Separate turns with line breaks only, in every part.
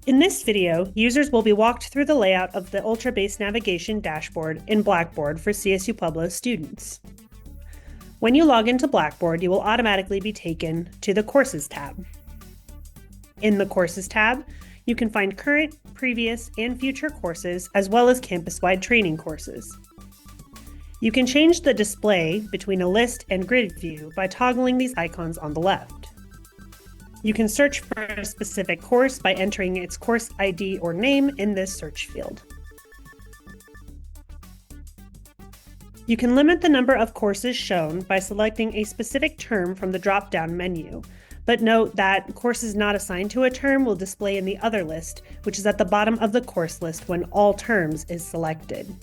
In this video, users will be walked through the layout of the Ultra-Based Navigation dashboard in Blackboard for CSU Pueblo students. When you log into Blackboard, you will automatically be taken to the Courses tab. In the Courses tab, you can find current, previous, and future courses, as well as campus-wide training courses. You can change the display between a list and grid view by toggling these icons on the left. You can search for a specific course by entering its course ID or name in this search field. You can limit the number of courses shown by selecting a specific term from the drop-down menu, but note that courses not assigned to a term will display in the other list, which is at the bottom of the course list when all terms is selected.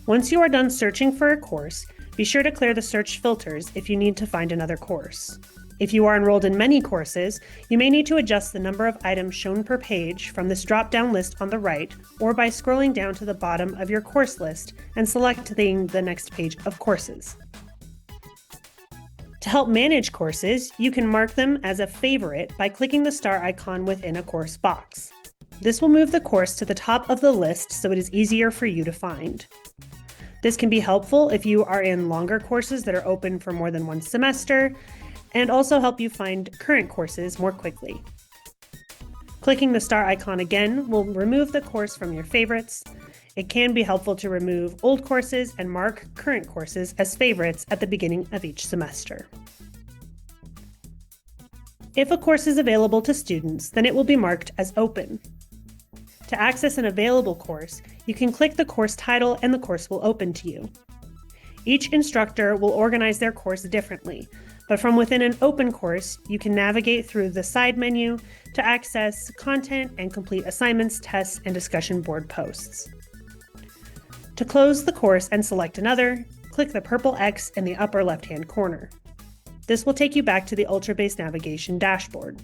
Once you are done searching for a course, be sure to clear the search filters if you need to find another course. If you are enrolled in many courses, you may need to adjust the number of items shown per page from this drop-down list on the right, or by scrolling down to the bottom of your course list and selecting the next page of courses. To help manage courses, you can mark them as a favorite by clicking the star icon within a course box. This will move the course to the top of the list so it is easier for you to find. This can be helpful if you are in longer courses that are open for more than one semester, and also help you find current courses more quickly. Clicking the star icon again will remove the course from your favorites. It can be helpful to remove old courses and mark current courses as favorites at the beginning of each semester. If a course is available to students, then it will be marked as open. To access an available course, you can click the course title and the course will open to you. Each instructor will organize their course differently, but from within an open course, you can navigate through the side menu to access content and complete assignments, tests, and discussion board posts. To close the course and select another, click the purple X in the upper left-hand corner. This will take you back to the Ultra-Based Navigation dashboard.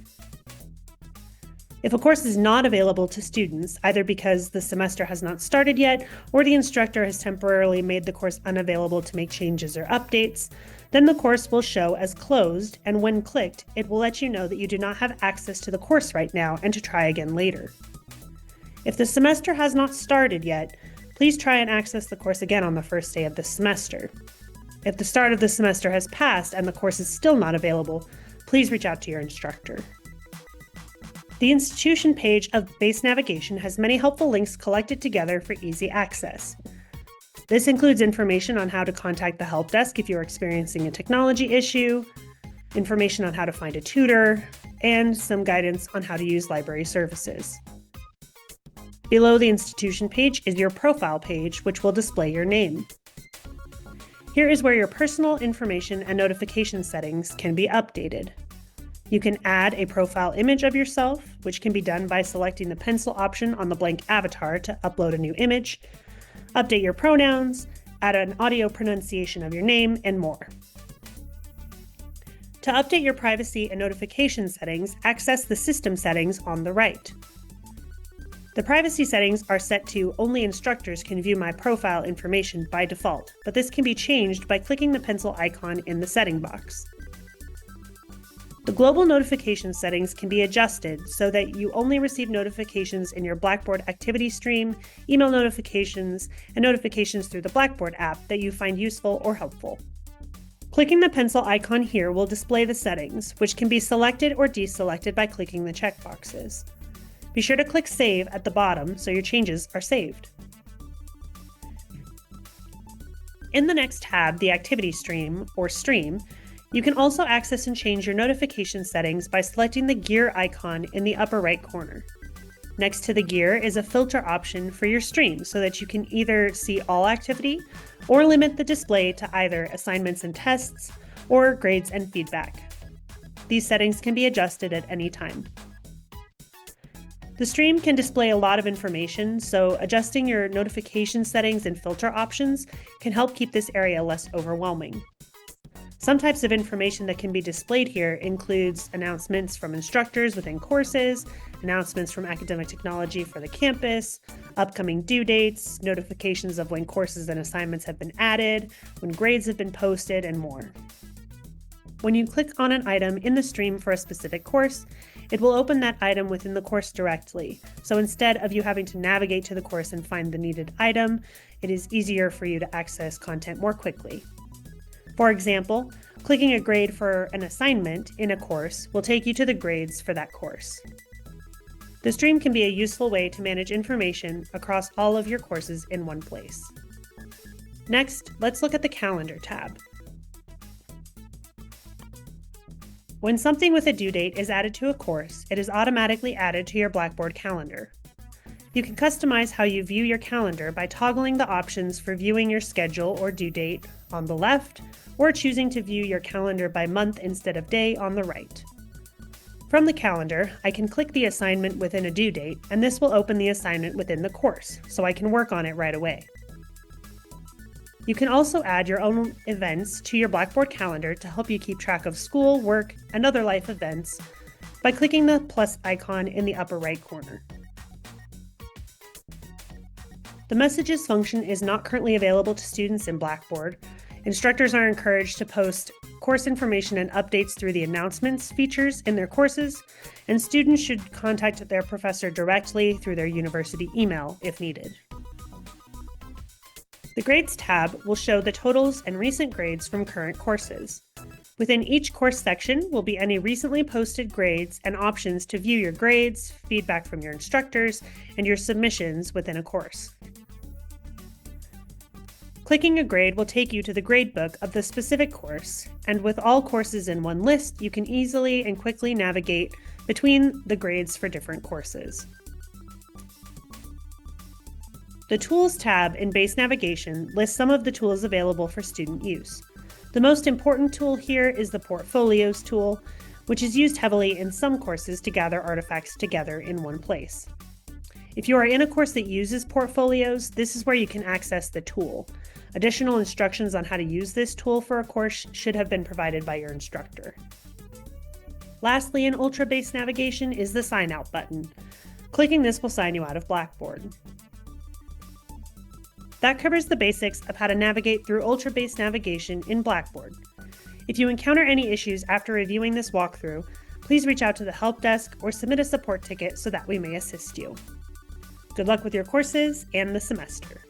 If a course is not available to students, either because the semester has not started yet or the instructor has temporarily made the course unavailable to make changes or updates, then the course will show as closed, and when clicked, it will let you know that you do not have access to the course right now and to try again later. If the semester has not started yet, please try and access the course again on the first day of the semester. If the start of the semester has passed and the course is still not available, please reach out to your instructor. The institution page of Base Navigation has many helpful links collected together for easy access. This includes information on how to contact the help desk if you're experiencing a technology issue, information on how to find a tutor, and some guidance on how to use library services. Below the institution page is your profile page, which will display your name. Here is where your personal information and notification settings can be updated. You can add a profile image of yourself, which can be done by selecting the pencil option on the blank avatar to upload a new image, update your pronouns, add an audio pronunciation of your name, and more. To update your privacy and notification settings, access the system settings on the right. The privacy settings are set to only instructors can view my profile information by default, but this can be changed by clicking the pencil icon in the setting box. The global notification settings can be adjusted so that you only receive notifications in your Blackboard activity stream, email notifications, and notifications through the Blackboard app that you find useful or helpful. Clicking the pencil icon here will display the settings, which can be selected or deselected by clicking the checkboxes. Be sure to click Save at the bottom so your changes are saved. In the next tab, the Activity Stream, or Stream, you can also access and change your notification settings by selecting the gear icon in the upper right corner. Next to the gear is a filter option for your stream so that you can either see all activity or limit the display to either assignments and tests or grades and feedback. These settings can be adjusted at any time. The stream can display a lot of information, so adjusting your notification settings and filter options can help keep this area less overwhelming. Some types of information that can be displayed here includes announcements from instructors within courses, announcements from academic technology for the campus, upcoming due dates, notifications of when courses and assignments have been added, when grades have been posted, and more. when you click on an item in the stream for a specific course, it will open that item within the course directly. So instead of you having to navigate to the course and find the needed item, it is easier for you to access content more quickly. For example, clicking a grade for an assignment in a course will take you to the grades for that course. The stream can be a useful way to manage information across all of your courses in one place. Next, let's look at the Calendar tab. When something with a due date is added to a course, it is automatically added to your Blackboard calendar. You can customize how you view your calendar by toggling the options for viewing your schedule or due date on the left, or choosing to view your calendar by month instead of day on the right. From the calendar, I can click the assignment within a due date, and this will open the assignment within the course, so I can work on it right away. You can also add your own events to your Blackboard calendar to help you keep track of school, work, and other life events by clicking the plus icon in the upper right corner. The Messages function is not currently available to students in Blackboard. Instructors are encouraged to post course information and updates through the announcements features in their courses, and students should contact their professor directly through their university email if needed. The Grades tab will show the totals and recent grades from current courses. Within each course section will be any recently posted grades and options to view your grades, feedback from your instructors, and your submissions within a course. Clicking a grade will take you to the gradebook of the specific course, and with all courses in one list, you can easily and quickly navigate between the grades for different courses. The Tools tab in Base Navigation lists some of the tools available for student use. The most important tool here is the Portfolios tool, which is used heavily in some courses to gather artifacts together in one place. If you are in a course that uses portfolios, this is where you can access the tool. Additional instructions on how to use this tool for a course should have been provided by your instructor. Lastly, in Ultra Base Navigation is the Sign Out button. Clicking this will sign you out of Blackboard. That covers the basics of how to navigate through Ultra Base Navigation in Blackboard. If you encounter any issues after reviewing this walkthrough, please reach out to the help desk or submit a support ticket so that we may assist you. Good luck with your courses and the semester.